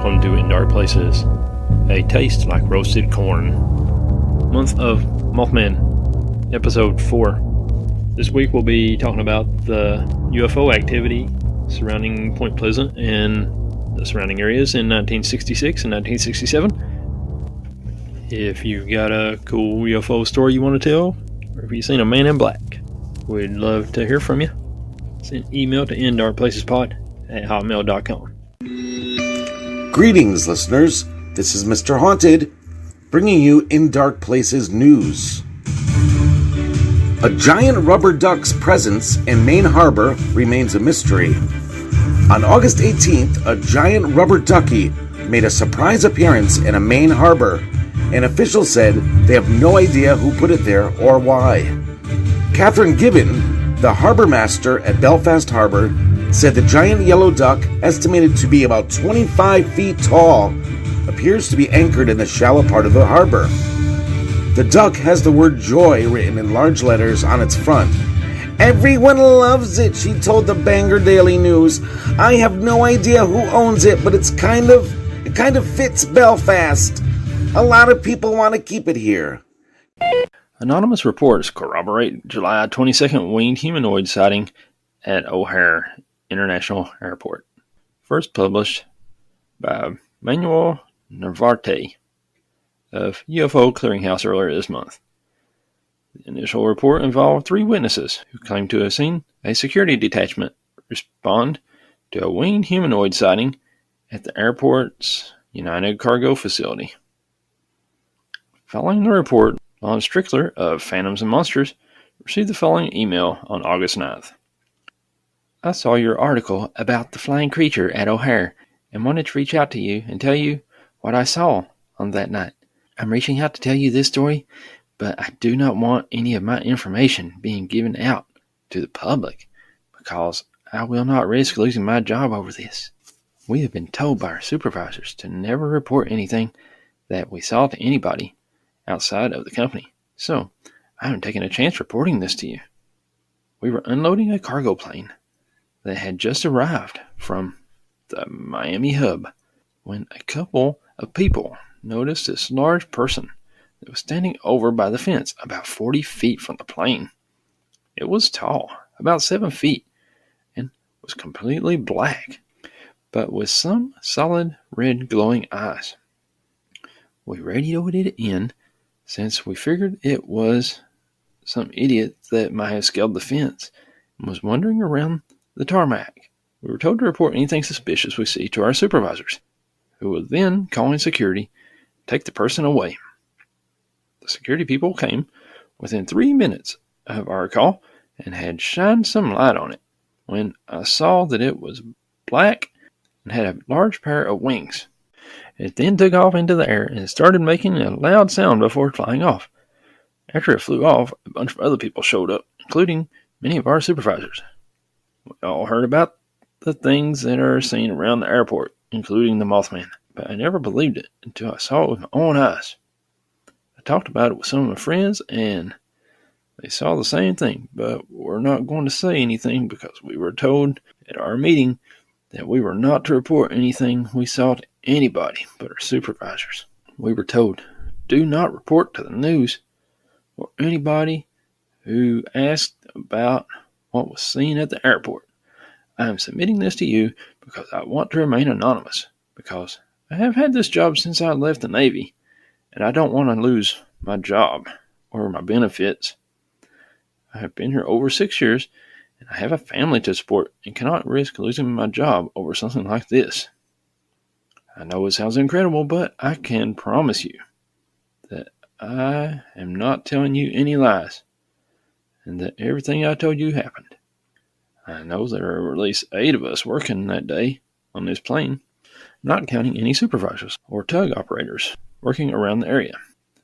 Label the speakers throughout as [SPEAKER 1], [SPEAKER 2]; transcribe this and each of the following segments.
[SPEAKER 1] welcome to In Dark Places, a taste like roasted corn. Month of Mothman, episode 4. This week we'll be talking about the UFO activity surrounding Point Pleasant and the surrounding areas in 1966 and 1967. If you've got a cool UFO story you want to tell, or if you've seen a man in black, we'd love to hear from you. Send an email to indarkplacespod@hotmail.com.
[SPEAKER 2] Greetings, listeners. This is Mr. Haunted, bringing you In Dark Places news. A giant rubber duck's presence in Main Harbor remains a mystery. On August 18th, a giant rubber ducky made a surprise appearance in a Main Harbor, and officials said they have no idea who put it there or why. Catherine Gibbon, the harbor master at Belfast Harbor, said the giant yellow duck, estimated to be about 25 feet tall, appears to be anchored in the shallow part of the harbor. The duck has the word joy written in large letters on its front. "Everyone loves it," she told the Bangor Daily News. "I have no idea who owns it, but it kind of fits Belfast. A lot of people want to keep it here."
[SPEAKER 1] Anonymous reports corroborate July 22nd winged humanoid sighting at O'Hare International Airport. First published by Manuel Narvarte of UFO Clearinghouse earlier this month. The initial report involved 3 witnesses who claimed to have seen a security detachment respond to a winged humanoid sighting at the airport's United Cargo facility. Following the report, Lon Strickler of Phantoms and Monsters received the following email on August 9th. "I saw your article about the flying creature at O'Hare and wanted to reach out to you and tell you what I saw on that night. I'm reaching out to tell you this story, but I do not want any of my information being given out to the public because I will not risk losing my job over this. We have been told by our supervisors to never report anything that we saw to anybody outside of the company, so I am taking a chance reporting this to you. We were unloading a cargo plane that had just arrived from the Miami hub when a couple of people noticed this large person that was standing over by the fence about 40 feet from the plane. It was tall, about 7 feet, and was completely black, but with some solid red glowing eyes. We radioed it in since we figured it was some idiot that might have scaled the fence and was wandering around the tarmac. We were told to report anything suspicious we see to our supervisors, who will then call in security, take the person away. The security people came within 3 minutes of our call and had shined some light on it when I saw that it was black and had a large pair of wings. It then took off into the air and started making a loud sound before flying off. After it flew off, a bunch of other people showed up, including many of our supervisors. We all heard about the things that are seen around the airport, including the Mothman, but I never believed it until I saw it with my own eyes. I talked about it with some of my friends, and they saw the same thing, but we're not going to say anything because we were told at our meeting that we were not to report anything we saw to anybody but our supervisors. We were told, do not report to the news or anybody who asked about what was seen at the airport. I am submitting this to you because I want to remain anonymous, because I have had this job since I left the Navy, and I don't want to lose my job or my benefits. I have been here over 6 years, and I have a family to support and cannot risk losing my job over something like this. I know it sounds incredible, but I can promise you that I am not telling you any lies, and that everything I told you happened. I know there are at least 8 of us working that day on this plane, not counting any supervisors or tug operators working around the area.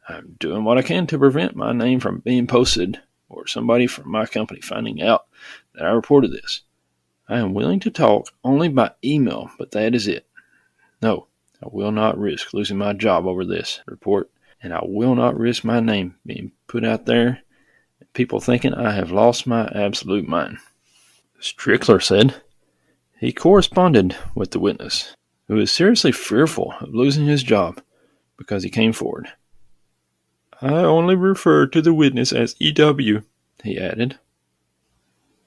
[SPEAKER 1] I'm doing what I can to prevent my name from being posted or somebody from my company finding out that I reported this. I am willing to talk only by email, but that is it. No, I will not risk losing my job over this report, and I will not risk my name being put out there and people thinking I have lost my absolute mind." Strickler said he corresponded with the witness, who is seriously fearful of losing his job because he came forward. "I only refer to the witness as EW," he added.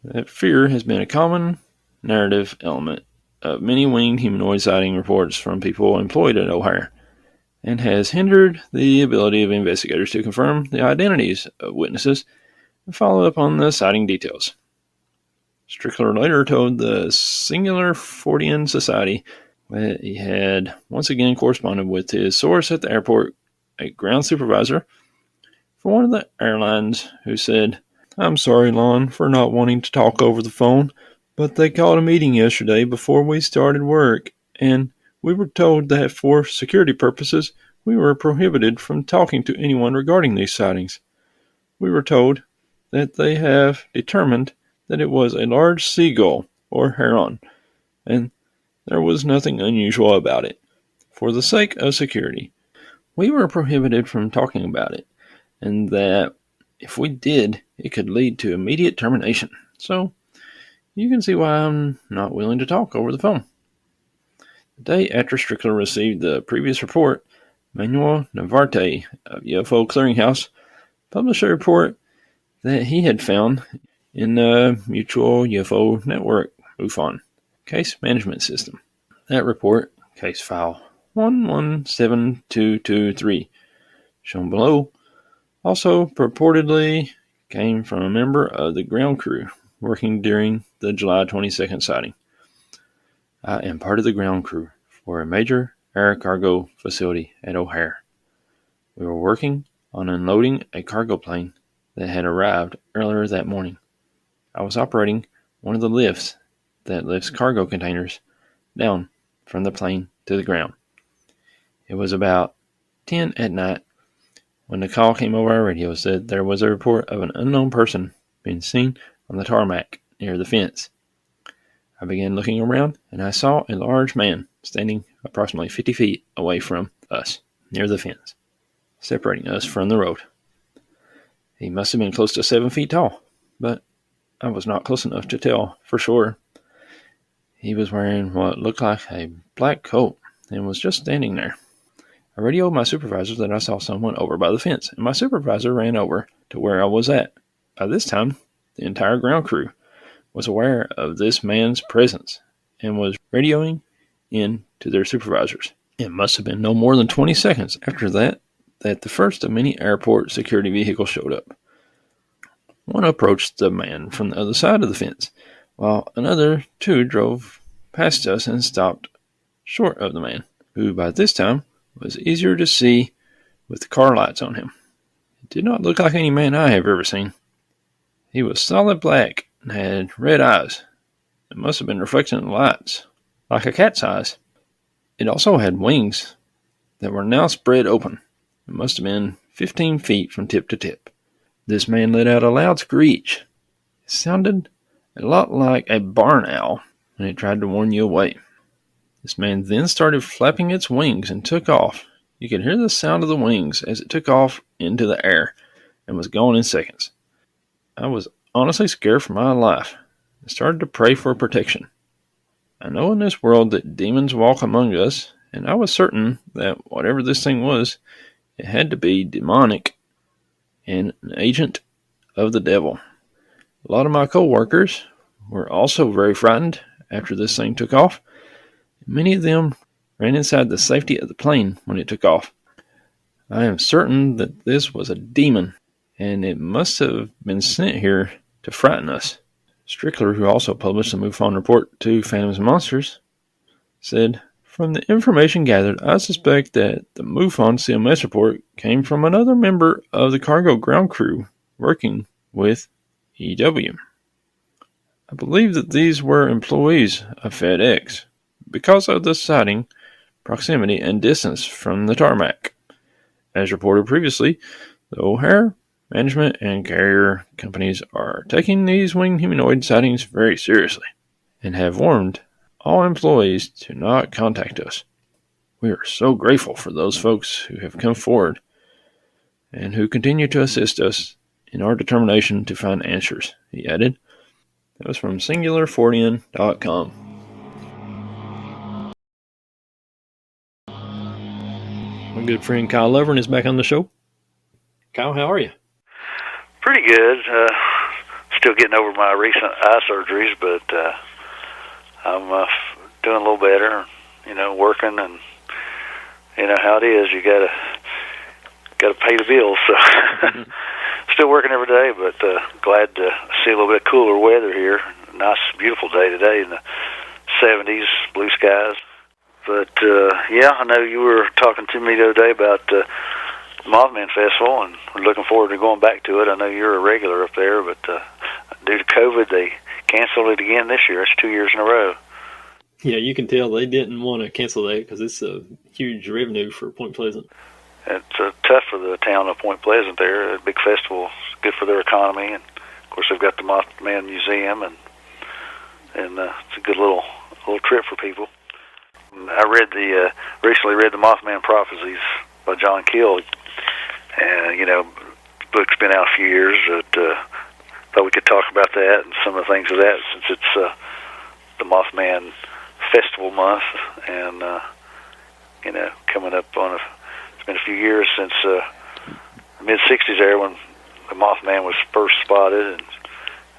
[SPEAKER 1] That fear has been a common narrative element of many winged humanoid sighting reports from people employed at O'Hare, and has hindered the ability of investigators to confirm the identities of witnesses and follow up on the sighting details. Strickler later told the Singular Fortean Society that he had once again corresponded with his source at the airport, a ground supervisor for one of the airlines, who said, "I'm sorry, Lon, for not wanting to talk over the phone, but they called a meeting yesterday before we started work, and we were told that for security purposes, we were prohibited from talking to anyone regarding these sightings. We were told that they have determined that it was a large seagull or heron, and there was nothing unusual about it. For the sake of security, we were prohibited from talking about it, and that if we did, it could lead to immediate termination. So you can see why I'm not willing to talk over the phone." The day after Strickler received the previous report, Manuel Navarrete of UFO Clearinghouse published a report that he had found in the Mutual UFO Network MUFON case management system. That report, case file 117223, shown below, also purportedly came from a member of the ground crew working during the July 22nd sighting. "I am part of the ground crew for a major air cargo facility at O'Hare. We were working on unloading a cargo plane that had arrived earlier that morning. I was operating one of the lifts that lifts cargo containers down from the plane to the ground. It was about 10 at night when the call came over our radio said there was a report of an unknown person being seen on the tarmac near the fence. I began looking around, and I saw a large man standing approximately 50 feet away from us, near the fence, separating us from the road. He must have been close to 7 feet tall, but I was not close enough to tell for sure. He was wearing what looked like a black coat and was just standing there. I radioed my supervisor that I saw someone over by the fence, and my supervisor ran over to where I was at. By this time, the entire ground crew was aware of this man's presence and was radioing in to their supervisors. It must have been no more than 20 seconds after that the first of many airport security vehicles showed up. One approached the man from the other side of the fence, while another two drove past us and stopped short of the man, who by this time was easier to see with the car lights on him. It did not look like any man I have ever seen. He was solid black and had red eyes that must have been reflecting the lights, like a cat's eyes. It also had wings that were now spread open. It must have been 15 feet from tip to tip. This man let out a loud screech. It sounded a lot like a barn owl when it tried to warn you away. This man then started flapping its wings and took off. You could hear the sound of the wings as it took off into the air and was gone in seconds. I was honestly scared for my life and started to pray for protection. I know in this world that demons walk among us, and I was certain that whatever this thing was, it had to be demonic and an agent of the devil. A lot of my co-workers were also very frightened after this thing took off. Many of them ran inside the safety of the plane when it took off. I am certain that this was a demon, and it must have been sent here to frighten us. Strickler, who also published a MUFON report to Phantoms and Monsters, said, "From the information gathered, I suspect that the MUFON CMS report came from another member of the cargo ground crew working with EW. I believe that these were employees of FedEx because of the sighting, proximity, and distance from the tarmac. As reported previously, the O'Hare management and carrier companies are taking these winged humanoid sightings very seriously and have warned all employees to not contact us. We are so grateful for those folks who have come forward and who continue to assist us in our determination to find answers," he added. That was from SingularFortean.com. My good friend Kyle Lovern is back on the show. Kyle, how are you?
[SPEAKER 3] Pretty good. Still getting over my recent eye surgeries, but I'm doing a little better. Working, and how it is. You gotta pay the bills. So still working every day, but glad to see a little bit cooler weather here. Nice, beautiful day today in the 70s, blue skies. But I know you were talking to me the other day about the Mothman Festival, and we're looking forward to going back to it. I know you're a regular up there, but due to COVID, they canceled it again this year. It's 2 years in a row.
[SPEAKER 1] Yeah, you can tell they didn't want to cancel that because it's a huge revenue for Point Pleasant.
[SPEAKER 3] It's tough for the town of Point Pleasant there. A big festival, it's good for their economy, and of course they've got the Mothman Museum, and it's a good little trip for people. I recently read the Mothman Prophecies by John Keel, and the book's been out a few years. But thought we could talk about that and some of the things of that, since it's the Mothman Festival month, and coming up on it's been a few years since the mid-'60s there when the Mothman was first spotted,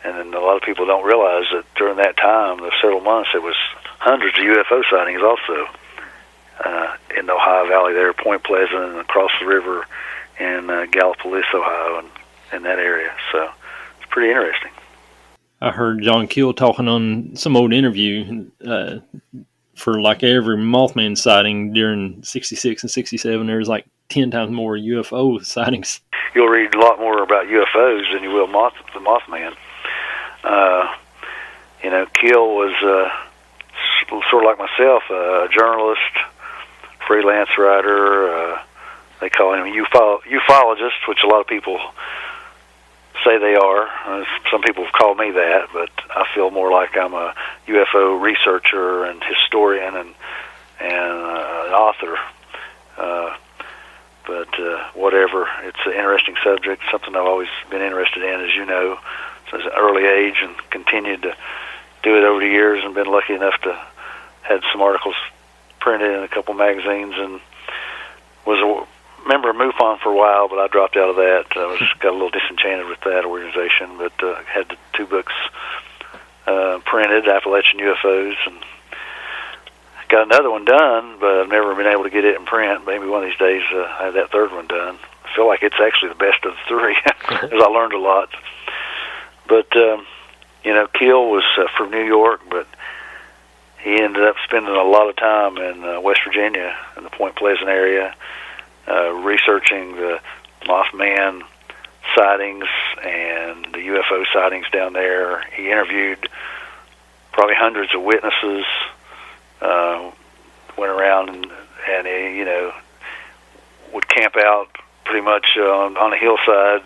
[SPEAKER 3] and then a lot of people don't realize that during that time, the several months, there was hundreds of UFO sightings also in the Ohio Valley there, Point Pleasant, and across the river in Gallipolis, Ohio, and in that area. So it's pretty interesting.
[SPEAKER 1] I heard John Keel talking on some old interview for like every Mothman sighting during 66 and 67, there's like 10 times more UFO sightings.
[SPEAKER 3] You'll read a lot more about UFOs than you will the Mothman. Keel was sort of like myself, a journalist, freelance writer. They call him a ufologist, which a lot of people say they are. Some people have called me that, but I feel more like I'm a UFO researcher and historian and an author. But whatever, it's an interesting subject, something I've always been interested in, as you know, since an early age, and continued to do it over the years, and been lucky enough to had some articles printed in a couple magazines, and was a member of MUFON for a while, but I dropped out of that. I got a little disenchanted with that organization, but had the 2 books printed, Appalachian UFOs, and got another one done, but I've never been able to get it in print. Maybe one of these days I have that 3rd one done. I feel like it's actually the best of the 3, because I learned a lot. But, Keel was from New York, but he ended up spending a lot of time in West Virginia, in the Point Pleasant area, researching the Mothman sightings and the UFO sightings down there. He interviewed probably hundreds of witnesses, went around and he, would camp out pretty much on a hillside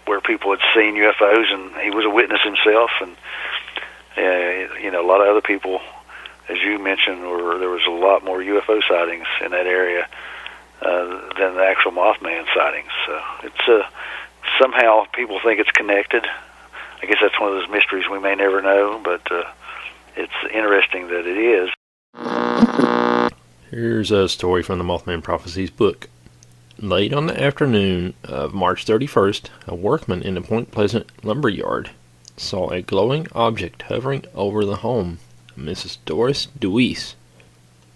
[SPEAKER 3] where people had seen UFOs, and he was a witness himself, and a lot of other people, as you mentioned, there was a lot more UFO sightings in that area than the actual Mothman sightings. So it's somehow people think it's connected. I guess that's one of those mysteries we may never know, but it's interesting that it is.
[SPEAKER 1] Here's a story from the Mothman Prophecies book. Late on the afternoon of March 31st, a workman in the Point Pleasant lumber yard saw a glowing object hovering over the home of Mrs. Doris Deweese.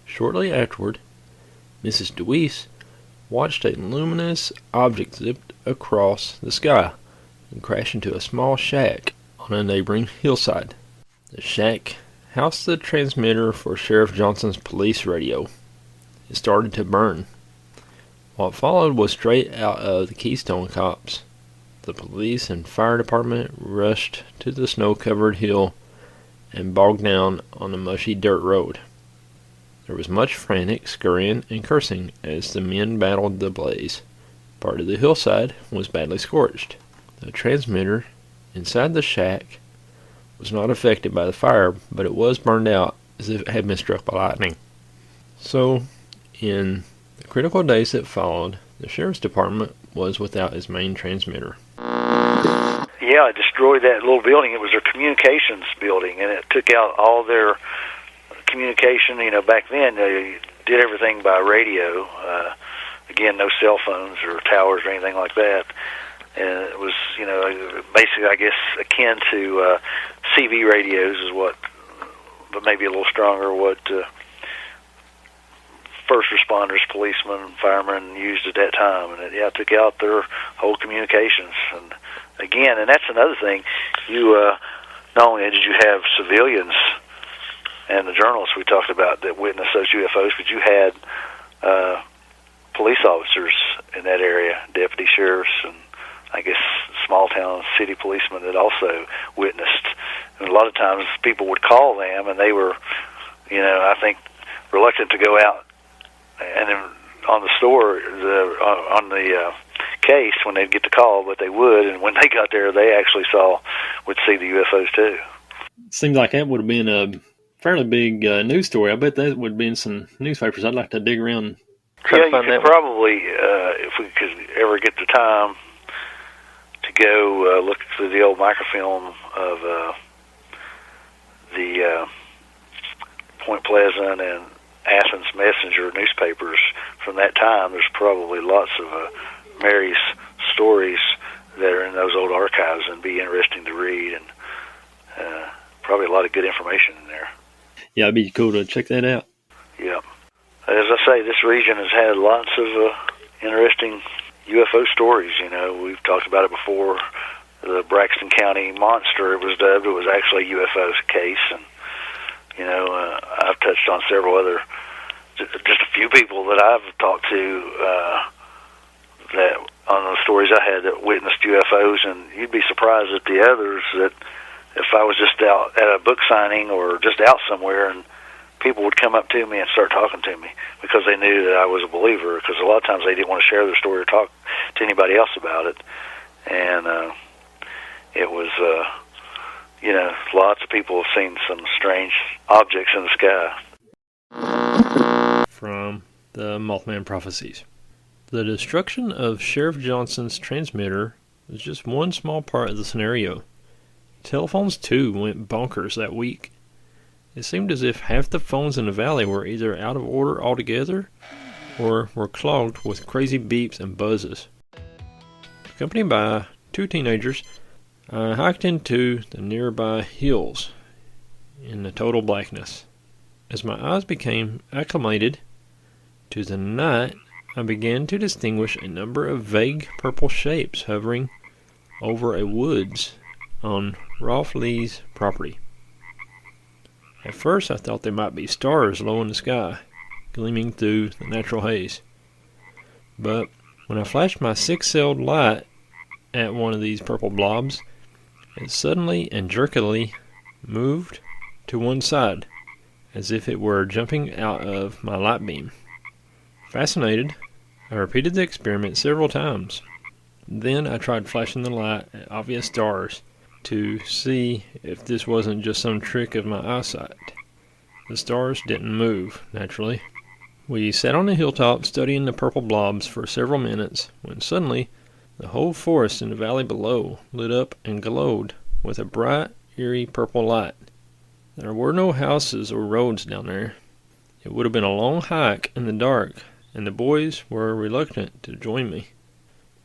[SPEAKER 1] Shortly afterward, Mrs. Deweese watched a luminous object zip across the sky and crash into a small shack on a neighboring hillside. The shack housed the transmitter for Sheriff Johnson's police radio. It started to burn. What followed was straight out of the Keystone Cops. The police and fire department rushed to the snow-covered hill and bogged down on the mushy dirt road. There was much frantic scurrying and cursing as the men battled the blaze. Part of the hillside was badly scorched. The transmitter inside the shack was not affected by the fire, but it was burned out as if it had been struck by lightning. So, in the critical days that followed, the sheriff's department was without its main transmitter.
[SPEAKER 3] Yeah, it destroyed that little building. It was their communications building, and it took out all their communication. Back then they did everything by radio. again, no cell phones or towers or anything like that. And it was, basically, I guess, akin to CV radios is what, but maybe a little stronger, what first responders, policemen, firemen used at that time. And it took out their whole communications. And again, and that's another thing, not only did you have civilians and the journalists we talked about that witnessed those UFOs, but you had police officers in that area, deputy sheriffs, and I guess small town city policemen that also witnessed. And a lot of times people would call them, and they were, I think, reluctant to go out and then on the case when they'd get the call, but they would, and when they got there, they actually would see the UFOs too.
[SPEAKER 1] Seems like that would have been a fairly big news story. I bet that would have been some newspapers. I'd like to dig around and try to find that.
[SPEAKER 3] Probably, if we could ever get the time to go look through the old microfilm of the Point Pleasant and Athens Messenger newspapers from that time, there's probably lots of Mary's stories that are in those old archives and be interesting to read, and probably a lot of good information in there.
[SPEAKER 1] Yeah, it'd be cool to check that out.
[SPEAKER 3] Yeah. As I say, this region has had lots of interesting UFO stories. We've talked about it before. The Braxton County monster, it was dubbed. It was actually a UFO case, and I've touched on several other, just a few people that I've talked to that on the stories I had that witnessed UFOs, and you'd be surprised at the others that if I was just out at a book signing or just out somewhere, and people would come up to me and start talking to me because they knew that I was a believer, because a lot of times they didn't want to share their story or talk to anybody else about it. And it was, lots of people have seen some strange objects in the sky.
[SPEAKER 1] From the Mothman Prophecies. The destruction of Sheriff Johnson's transmitter is just one small part of the scenario. Telephones, too, went bonkers that week. It seemed as if half the phones in the valley were either out of order altogether or were clogged with crazy beeps and buzzes. Accompanied by two teenagers, I hiked into the nearby hills in the total blackness. As my eyes became acclimated to the night, I began to distinguish a number of vague purple shapes hovering over a woods on Rolf Lee's property. At first I thought they might be stars low in the sky, gleaming through the natural haze. But when I flashed my six-celled light at one of these purple blobs, it suddenly and jerkily moved to one side, as if it were jumping out of my light beam. Fascinated, I repeated the experiment several times. Then I tried flashing the light at obvious stars to see if this wasn't just some trick of my eyesight. The stars didn't move, naturally. We sat on the hilltop studying the purple blobs for several minutes, when suddenly the whole forest in the valley below lit up and glowed with a bright, eerie purple light. There were no houses or roads down there. It would have been a long hike in the dark, and the boys were reluctant to join me.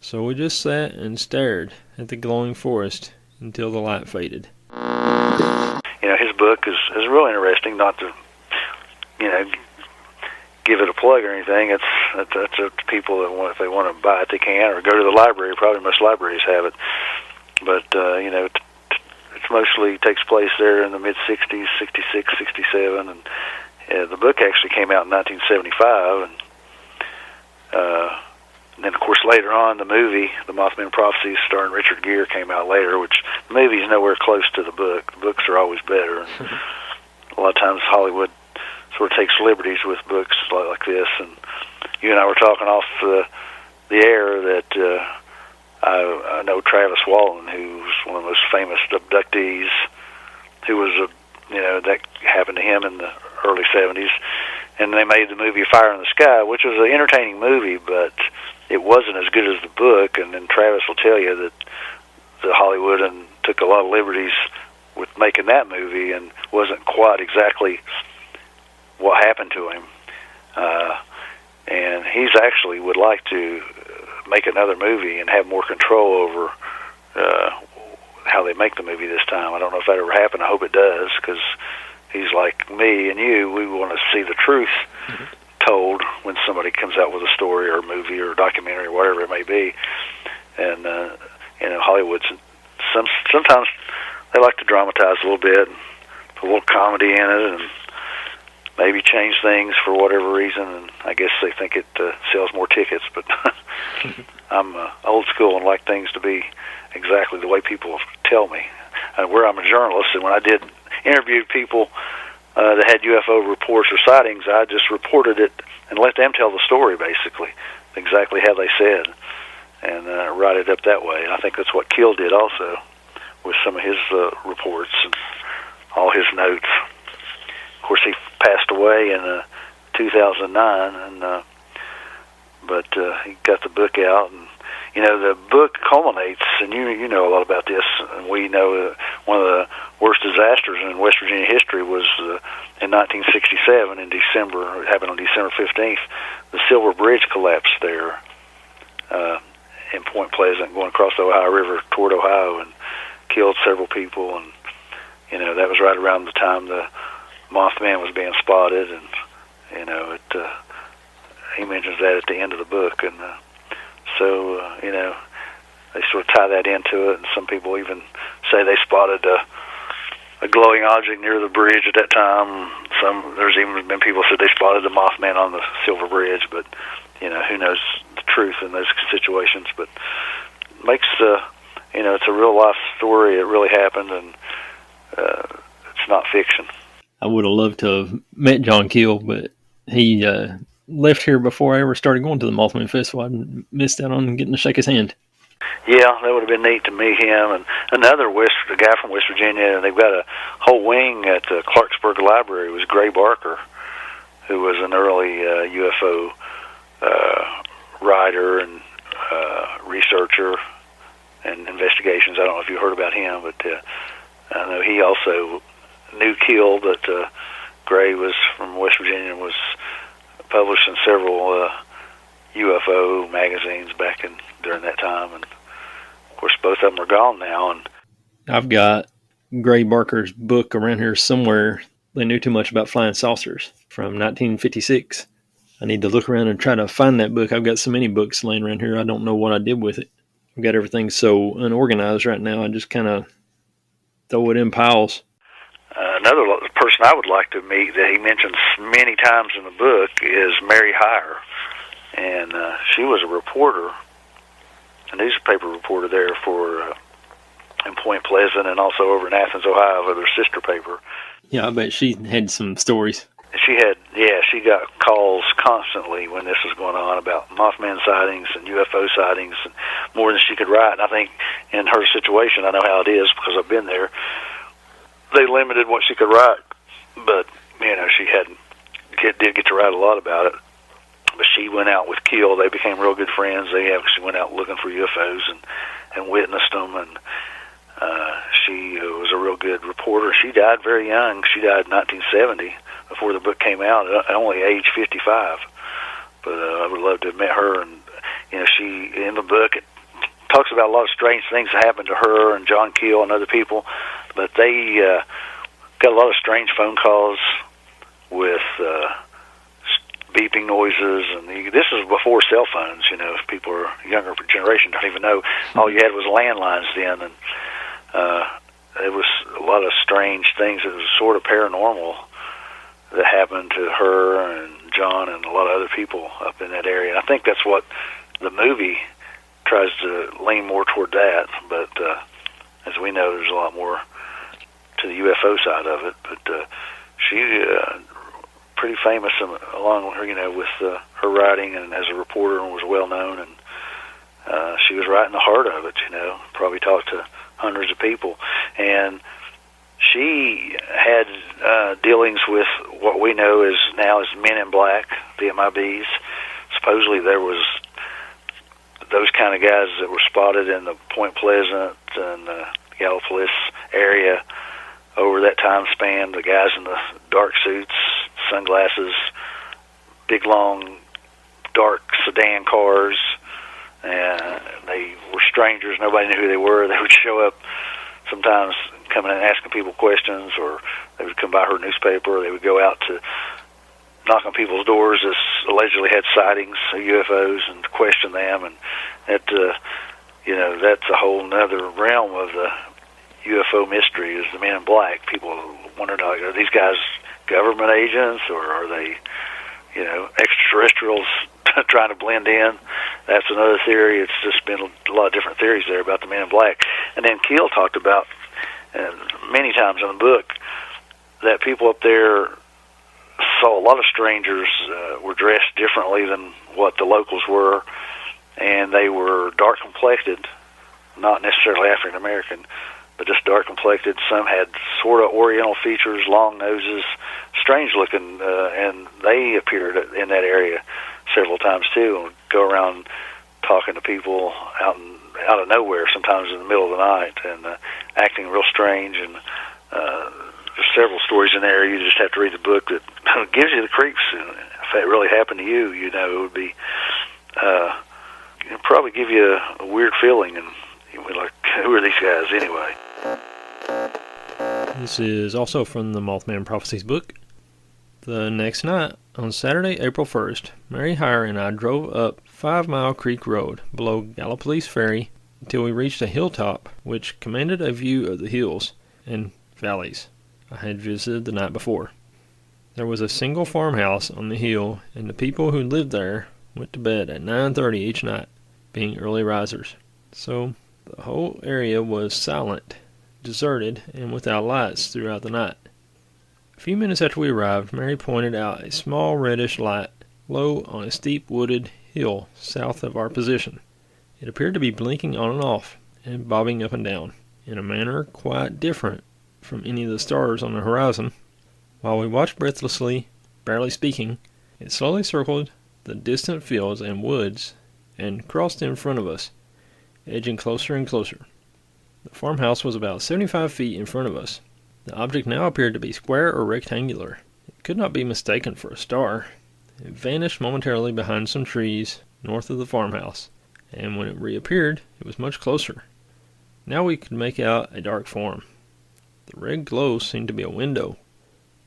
[SPEAKER 1] So we just sat and stared at the glowing forest until the light faded.
[SPEAKER 3] His book is really interesting. Not to, give it a plug or anything. It's up to people that if they want to buy it, they can, or go to the library. Probably most libraries have it. But it mostly takes place there in the mid '60s, '66, '67, and the book actually came out in 1975, and then, of course, later on, the movie, The Mothman Prophecies, starring Richard Gere, came out later, which the movie is nowhere close to the book. The books are always better. And a lot of times Hollywood sort of takes liberties with books like this. And you and I were talking off the air that I know Travis Walton, who's one of the most famous abductees, who was that happened to him in the early 70s. And they made the movie Fire in the Sky, which was an entertaining movie, but it wasn't as good as the book. And then Travis will tell you that the Hollywood took a lot of liberties with making that movie and wasn't quite exactly what happened to him. and he's actually would like to make another movie and have more control over how they make the movie this time. I don't know if that ever happened. I hope it does, because he's like me and you. We want to see the truth told when somebody comes out with a story or a movie or a documentary or whatever it may be. And Hollywood's sometimes they like to dramatize a little bit, and put a little comedy in it, and maybe change things for whatever reason. And I guess they think it sells more tickets. But I'm old school and like things to be exactly the way people tell me. Where I'm a journalist, and when I did interview people that had UFO reports or sightings, I just reported it and let them tell the story, basically, exactly how they said, and write it up that way. And I think that's what Keel did also with some of his reports and all his notes. Of course, he passed away in 2009, but he got the book out, and the book culminates, and you know a lot about this, and we know one of the worst disasters in West Virginia history was in 1967 in December. It happened on December 15th. The Silver Bridge collapsed there in Point Pleasant, going across the Ohio River toward Ohio, and killed several people. And that was right around the time the Mothman was being spotted, and he mentions that at the end of the book, and so they sort of tie that into it. And some people even say they spotted a glowing object near the bridge at that time. There's even been people who said they spotted the Mothman on the Silver Bridge, but who knows the truth in those situations. But makes it's a real life story. It really happened, and it's not fiction.
[SPEAKER 1] I would have loved to have met John Keel, but he left here before I ever started going to the Mothman Festival. I missed out on getting to shake his hand.
[SPEAKER 3] Yeah, that would have been neat to meet him. And another guy from West Virginia, and they've got a whole wing at the Clarksburg Library, was Gray Barker, who was an early UFO writer and researcher and investigations. I don't know if you heard about him, but I know he also knew Keel, but Gray was from West Virginia and was published in several UFO magazines during that time. And of course, both of them are gone now. And
[SPEAKER 1] I've got Gray Barker's book around here somewhere. They Knew Too Much About Flying Saucers from 1956. I need to look around and try to find that book. I've got so many books laying around here, I don't know what I did with it. I've got everything so unorganized right now, I just kind of throw it in piles.
[SPEAKER 3] Another person I would like to meet that he mentions many times in the book is Mary Heyer. And she was a reporter, a newspaper reporter there in Point Pleasant, and also over in Athens, Ohio, for their sister paper.
[SPEAKER 1] Yeah, I bet she had some stories.
[SPEAKER 3] She got calls constantly when this was going on about Mothman sightings and UFO sightings, and more than she could write. And I think in her situation, I know how it is because I've been there, they limited what she could write, but she did get to write a lot about it. But she went out with Keel. They became real good friends. They actually went out looking for UFOs and witnessed them. And she was a real good reporter. She died very young. She died in 1970 before the book came out, at only age 55. But I would love to have met her. And she in the book it talks about a lot of strange things that happened to her and John Keel and other people. But they got a lot of strange phone calls with beeping noises, and this is before cell phones. If people are younger generation don't even know, all you had was landlines then, and it was a lot of strange things. It was sort of paranormal that happened to her and John and a lot of other people up in that area. And I think that's what the movie tries to lean more toward that. But as we know, there's a lot more to the UFO side of it. But she pretty famous along with her writing and as a reporter, and was well known, and she was right in the heart of it. Probably talked to hundreds of people, and she had dealings with what we know is now as Men in Black, the MIBs. Supposedly there was those kind of guys that were spotted in the Point Pleasant and Gallipolis area over that time span. The guys in the dark suits, sunglasses, big long dark sedan cars, and they were strangers. Nobody knew who they were. They would show up sometimes coming and asking people questions, or they would come by her newspaper, or they would go out to knock on people's doors that allegedly had sightings of UFOs and question them. And that, that's a whole other realm of the UFO mystery, is the Men in Black. People wondered, are these guys government agents, or are they, extraterrestrials trying to blend in? That's another theory. It's just been a lot of different theories there about the Men in Black. And then Keel talked about, many times in the book, that people up there saw a lot of strangers were dressed differently than what the locals were, and they were dark complected, not necessarily African American, but just dark complected. Some had sort of Oriental features, long noses, strange looking, and they appeared in that area several times too, and would go around talking to people out of nowhere, sometimes in the middle of the night, and acting real strange. And there's several stories in there. You just have to read the book that gives you the creeps. And if it really happened to you, it would be it'd probably give you a weird feeling, and you'd be like, who are these guys anyway?
[SPEAKER 1] This is also from the Mothman Prophecies book. The next night, on Saturday, April 1st, Mary Hire and I drove up 5 Mile Creek Road below Gallipolis Ferry until we reached a hilltop which commanded a view of the hills and valleys I had visited the night before. There was a single farmhouse on the hill, and the people who lived there went to bed at 9:30 each night, being early risers. So the whole area was silent, deserted, and without lights throughout the night. A few minutes after we arrived, Mary pointed out a small reddish light low on a steep wooded hill south of our position. It appeared to be blinking on and off and bobbing up and down in a manner quite different from any of the stars on the horizon. While we watched breathlessly, barely speaking, it slowly circled the distant fields and woods and crossed in front of us, edging closer and closer. The farmhouse was about 75 feet in front of us. The object now appeared to be square or rectangular. It could not be mistaken for a star. It vanished momentarily behind some trees north of the farmhouse, and when it reappeared, it was much closer. Now we could make out a dark form. The red glow seemed to be a window.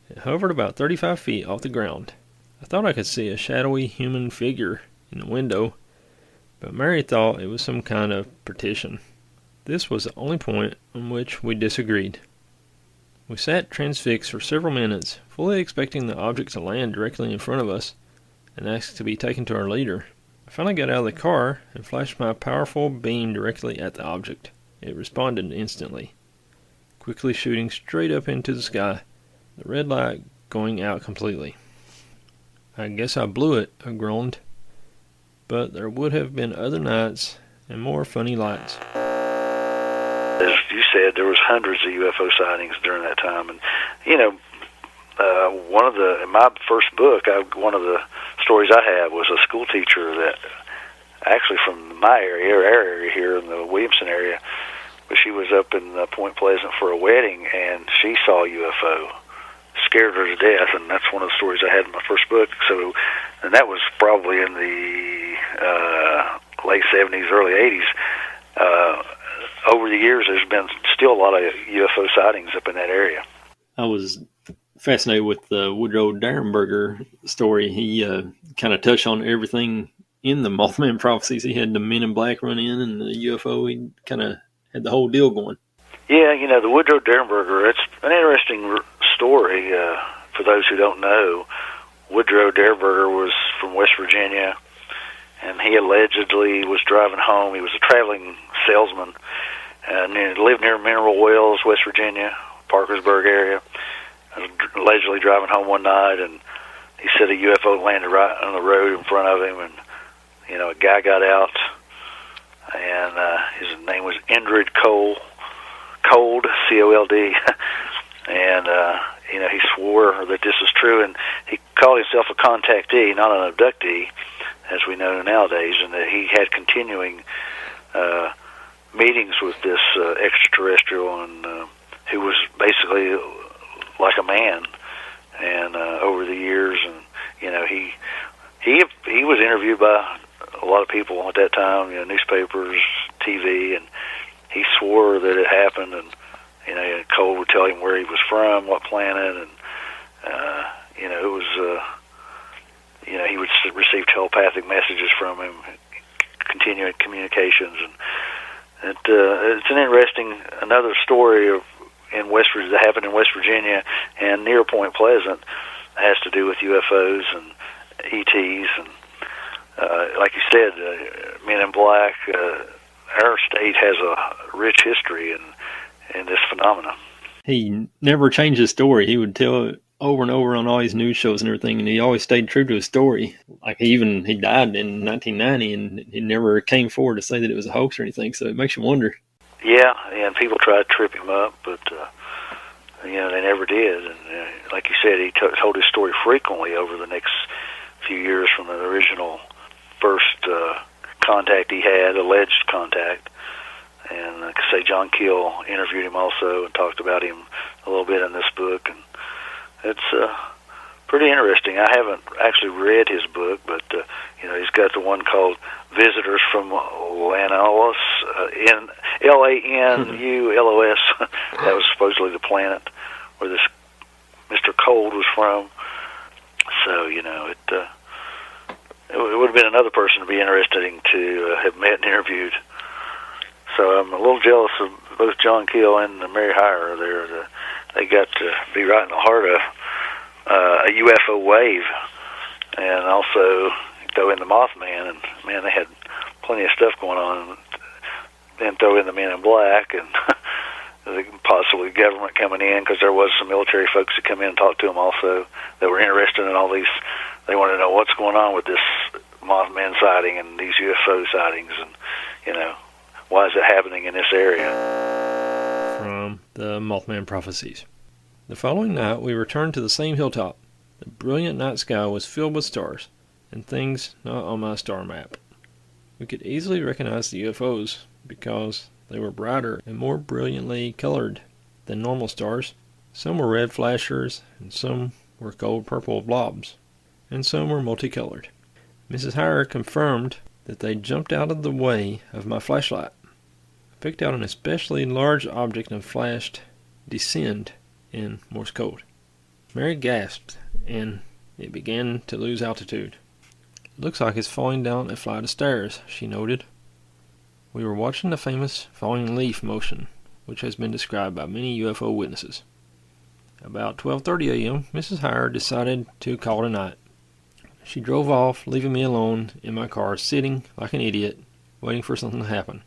[SPEAKER 1] It hovered about 35 feet off the ground. I thought I could see a shadowy human figure in the window, but Mary thought it was some kind of partition. This was the only point on which we disagreed. We sat transfixed for several minutes, fully expecting the object to land directly in front of us and ask to be taken to our leader. I finally got out of the car and flashed my powerful beam directly at the object. It responded instantly, quickly shooting straight up into the sky, the red light going out completely. I guess I blew it, I groaned, but there would have been other nights and more funny lights.
[SPEAKER 3] As you said, there was hundreds of UFO sightings during that time, and in my first book, one of the stories I had was a school teacher that actually from my area, our area here in the Williamson area, but she was up in Point Pleasant for a wedding, and she saw a UFO. Scared her to death, and that's one of the stories I had in my first book. So, and that was probably in the late 70s, early 80s. Over the years, there's been still a lot of UFO sightings up in that area.
[SPEAKER 1] I was fascinated with the Woodrow Derenberger story. He kind of touched on everything in the Mothman Prophecies. He had the Men in Black run in and the UFO. He kind of had the whole deal going. Yeah,
[SPEAKER 3] the Woodrow Derenberger, it's an interesting story. For those who don't know, Woodrow Derenberger was from West Virginia, and he allegedly was driving home. He was a traveling salesman, and he lived near Mineral Wells, West Virginia, Parkersburg area. Allegedly driving home one night, and he said a UFO landed right on the road in front of him, and a guy got out, and his name was Indrid Cold, C-O-L-D, and he swore that this was true, and he called himself a contactee, not an abductee, as we know nowadays, and that he had continuing meetings with this extraterrestrial, and who was basically like a man, and over the years, and he he was interviewed by a lot of people at that time, newspapers, TV, and he swore that it happened. And Cole would tell him where he was from, what planet, and it was he would receive telepathic messages from him, continuing communications, and it's an interesting another story of that happened in West Virginia and near Point Pleasant. Has to do with UFOs and ETs, and like you said, Men in Black. Our state has a rich history in this phenomenon.
[SPEAKER 1] He never changed his story. He would tell it over and over on all his news shows and everything, and he always stayed true to his story. Like he died in 1990, and he never came forward to say that it was a hoax or anything. So it makes you wonder.
[SPEAKER 3] Yeah, and people tried to trip him up, but they never did. And like you said, he told his story frequently over the next few years from the original first contact he had, alleged contact. And like I say, John Keel interviewed him also and talked about him a little bit in this book. And it's pretty interesting. I haven't actually read his book, but he's got the one called Visitors from Lanulos, Lanulos. That was supposedly the planet where this Mr. Cold was from. So it would have been another person to be interesting to have met and interviewed. So I'm a little jealous of both John Keel and Mary Hyre there. They got to be right in the heart of a UFO wave, and also throw in the Mothman, and man, they had plenty of stuff going on. Then throw in the Men in Black, and possibly government coming in, because there was some military folks that come in and talk to them also that were interested in all these. They wanted to know what's going on with this Mothman sighting and these UFO sightings, and why is it happening in this area?
[SPEAKER 1] From the Mothman Prophecies. The following night, we returned to the same hilltop. The brilliant night sky was filled with stars, and things not on my star map. We could easily recognize the UFOs because they were brighter and more brilliantly colored than normal stars. Some were red flashers, and some were gold purple blobs, and some were multicolored. Mrs. Hyre confirmed that they jumped out of the way of my flashlight. I picked out an especially large object and flashed "Descend" in Morse code. Mary gasped, and it began to lose altitude. "It looks like it's falling down a flight of stairs," she noted. We were watching the famous falling leaf motion, which has been described by many UFO witnesses. About 12:30 a.m., Mrs. Hyre decided to call it a night. She drove off, leaving me alone in my car, sitting like an idiot, waiting for something to happen.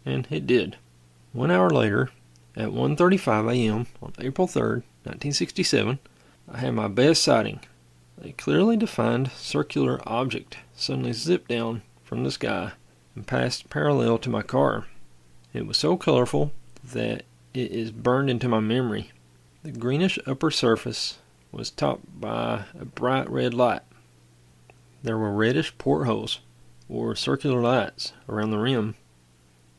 [SPEAKER 1] And it did. 1 hour later, at 1:35 a.m. on April 3rd, 1967, I had my best sighting. A clearly defined circular object suddenly zipped down from the sky and passed parallel to my car. It was so colorful that it is burned into my memory. The greenish upper surface was topped by a bright red light. There were reddish portholes, or circular lights, around the rim.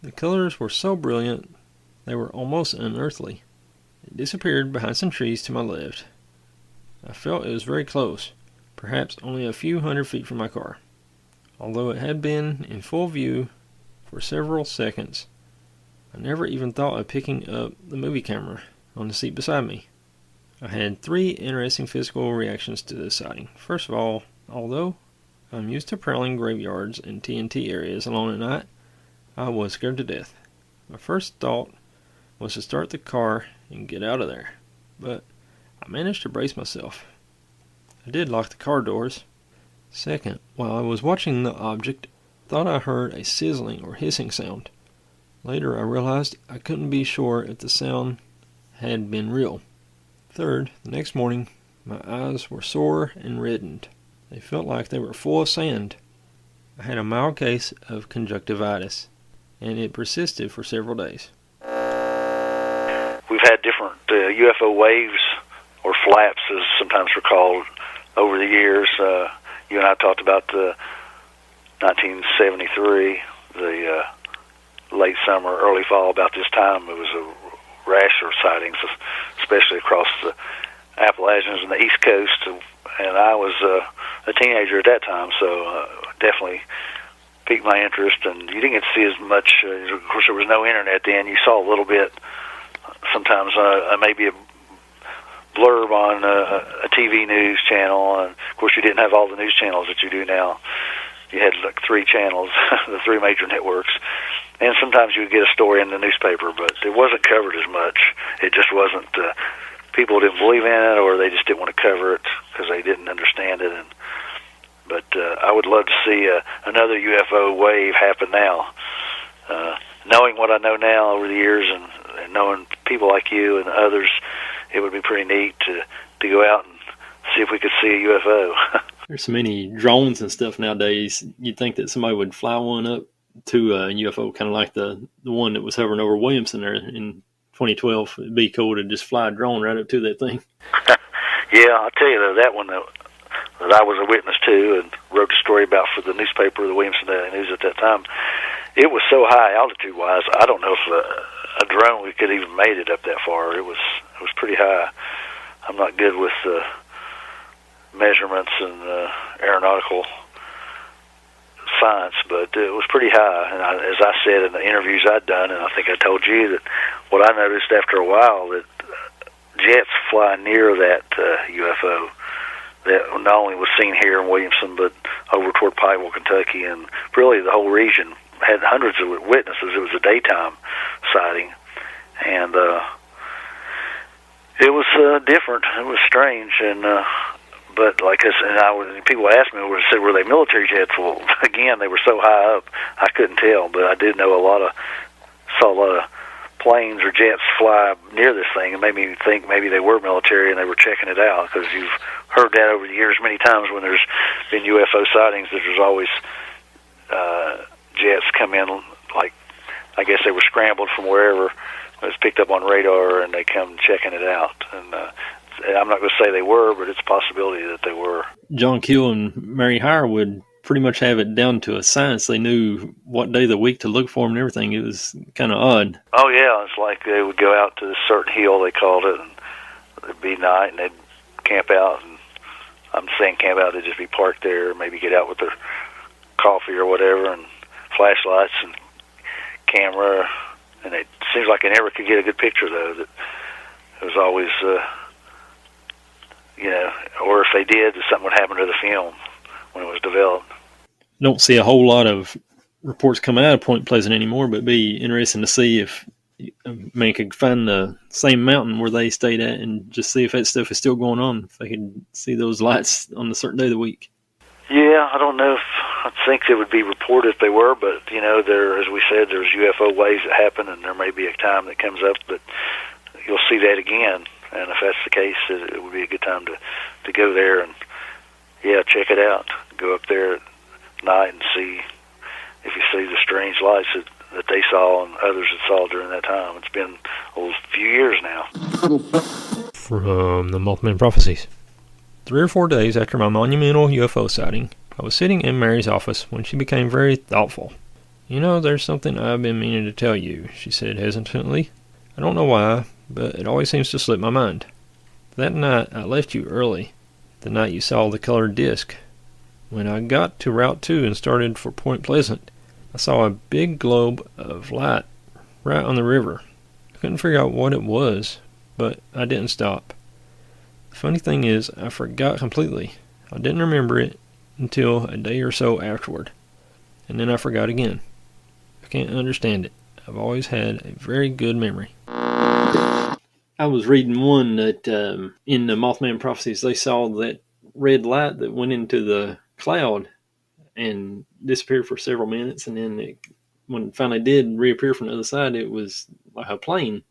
[SPEAKER 1] The colors were so brilliant they were almost unearthly. It disappeared behind some trees to my left. I felt it was very close, perhaps only a few hundred feet from my car. Although it had been in full view for several seconds, I never even thought of picking up the movie camera on the seat beside me. I had 3 interesting physical reactions to this sighting. First of all, although I'm used to prowling graveyards and TNT areas alone at night, I was scared to death. My first thought was to start the car and get out of there, but I managed to brace myself. I did lock the car doors. Second, while I was watching the object, I thought I heard a sizzling or hissing sound. Later I realized I couldn't be sure if the sound had been real. Third, the next morning, my eyes were sore and reddened. They felt like they were full of sand. I had a mild case of conjunctivitis, and it persisted for several days.
[SPEAKER 3] We've had different UFO waves, or flaps as sometimes they're called, over the years. You and I talked about the 1973, the late summer, early fall, about this time. It was a rash of sightings, especially across the Appalachians and the East Coast. And I was a teenager at that time, so definitely piqued my interest. And you didn't get to see as much. Of course, there was no internet then. You saw a little bit. Sometimes maybe a blurb on a TV news channel. And of course, you didn't have all the news channels that you do now. You had like 3 channels, the 3 major networks. And sometimes you would get a story in the newspaper, but it wasn't covered as much. It just wasn't, people didn't believe in it, or they just didn't want to cover it because they didn't understand it. But I would love to see another UFO wave happen now. Knowing what I know now over the years, and knowing people like you and others, it would be pretty neat to go out and see if we could see a UFO.
[SPEAKER 1] There's so many drones and stuff nowadays. You'd think that somebody would fly one up to a UFO, kind of like the one that was hovering over Williamson there in 2012. It'd be cool to just fly a drone right up to that thing.
[SPEAKER 3] Yeah, I'll tell you, though, that one that I was a witness to and wrote a story about for the newspaper, the Williamson Daily News at that time, it was so high altitude-wise, I don't know if a drone could even made it up that far. It was pretty high. I'm not good with measurements and aeronautical science, but it was pretty high. And as I said in the interviews I'd done, and I think I told you, that what I noticed after a while, that jets fly near that UFO that not only was seen here in Williamson, but over toward Pikeville, Kentucky, and really the whole region had hundreds of witnesses. It was a daytime sighting, and it was different. It was strange, and but like I said, people asked me, were they military jets? Well, again, they were so high up, I couldn't tell, but I did know saw a lot of planes or jets fly near this thing, and made me think maybe they were military and they were checking it out, because you've heard that over the years many times when there's been UFO sightings, that there's always jets come in, like I guess they were scrambled from wherever it was picked up on radar, and they come checking it out. And I'm not going to say they were, but it's a possibility that they were.
[SPEAKER 1] John Keel and Mary Hire would pretty much have it down to a science. They knew what day of the week to look for them and everything. It was kind of odd.
[SPEAKER 3] Oh, yeah. It's like they would go out to this certain hill, they called it, and it'd be night, and they'd camp out. And I'm saying camp out, they'd just be parked there, maybe get out with their coffee or whatever, and flashlights and camera. And it seems like they never could get a good picture, though. That it was always, or if they did, something would happen to the film when it was developed.
[SPEAKER 1] Don't see a whole lot of reports coming out of Point Pleasant anymore, but it'd be interesting to see if could find the same mountain where they stayed at and just see if that stuff is still going on, if they could see those lights on a certain day of the week.
[SPEAKER 3] Yeah, I don't know if I think they would be reported if they were, but there, as we said, there's UFO waves that happen, and there may be a time that comes up that you'll see that again. And if that's the case, it would be a good time to go there and check it out. Go up there at night and see if you see the strange lights that they saw and others that saw during that time. It's been a few years now.
[SPEAKER 1] From the Mothman Prophecies. 3 or 4 days after my monumental UFO sighting, I was sitting in Mary's office when she became very thoughtful. There's something I've been meaning to tell you, she said hesitantly. I don't know why, but it always seems to slip my mind. That night I left you early, the night you saw the colored disc. When I got to Route 2 and started for Point Pleasant, I saw a big globe of light right on the river. I couldn't figure out what it was, but I didn't stop. The funny thing is, I forgot completely. I didn't remember it until a day or so afterward, and then I forgot again. I can't understand it. I've always had a very good memory. I was reading one that in the Mothman Prophecies, they saw that red light that went into the cloud and disappeared for several minutes, and then when it finally did reappear from the other side, it was like a plane.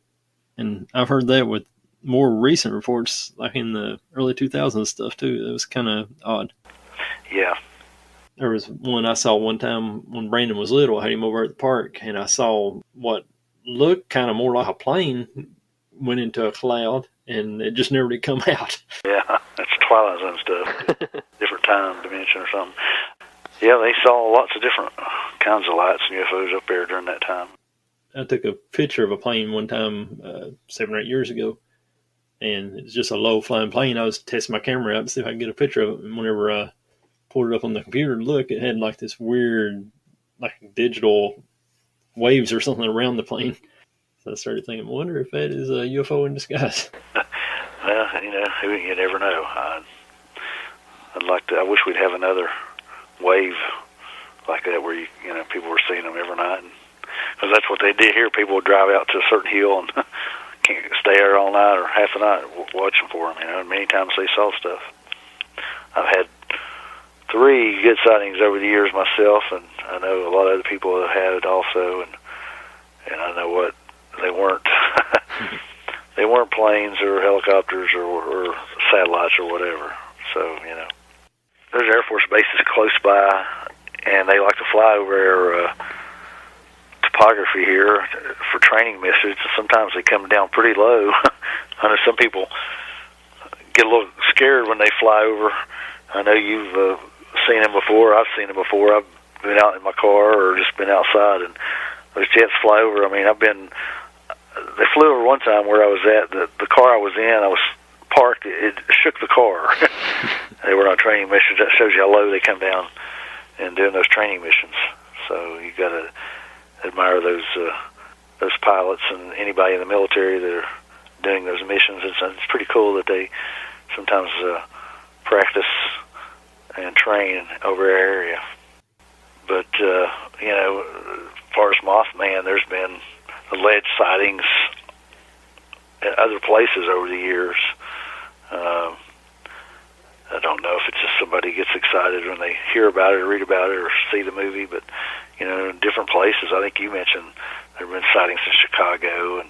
[SPEAKER 1] And I've heard that with more recent reports, like in the early 2000s stuff too. It was kind of odd.
[SPEAKER 3] Yeah.
[SPEAKER 1] There was one I saw one time when Brandon was little. I had him over at the park, and I saw what looked kind of more like a plane went into a cloud, and it just never did come out.
[SPEAKER 3] Yeah, that's Twilight Zone stuff. Different time dimension or something. Yeah, they saw lots of different kinds of lights and UFOs up there during that time.
[SPEAKER 1] I took a picture of a plane one time 7 or 8 years ago, and it's just a low-flying plane. I was testing my camera out to see if I could get a picture of it, and whenever I pulled it up on the computer to look, it had like this weird, like digital waves or something around the plane. So I started thinking, I wonder if that is a UFO in disguise.
[SPEAKER 3] Well, you never know. I wish we'd have another wave like that where people were seeing them every night, because that's what they did here. People would drive out to a certain hill and can't stay there all night or half the night watching for them. And many times they saw stuff. I've had 3 good sightings over the years myself, and I know a lot of other people have had it also, and I know what they weren't. They weren't planes or helicopters or satellites or whatever. So, there's Air Force bases close by, and they like to fly over our topography here for training missions. Sometimes they come down pretty low. I know some people get a little scared when they fly over. I know you've seen them before. I've seen them before. I've been out in my car or just been outside, and those jets fly over. I mean, they flew over one time where I was at. The car I was in, I was parked. It shook the car. They were on training missions. That shows you how low they come down and doing those training missions. So you got to admire those pilots and anybody in the military that are doing those missions. It's pretty cool that they sometimes practice and train over our area. But as far as Mothman, there's been alleged sightings at other places over the years. I don't know if it's just somebody gets excited when they hear about it or read about it or see the movie, but in different places. I think you mentioned there have been sightings in Chicago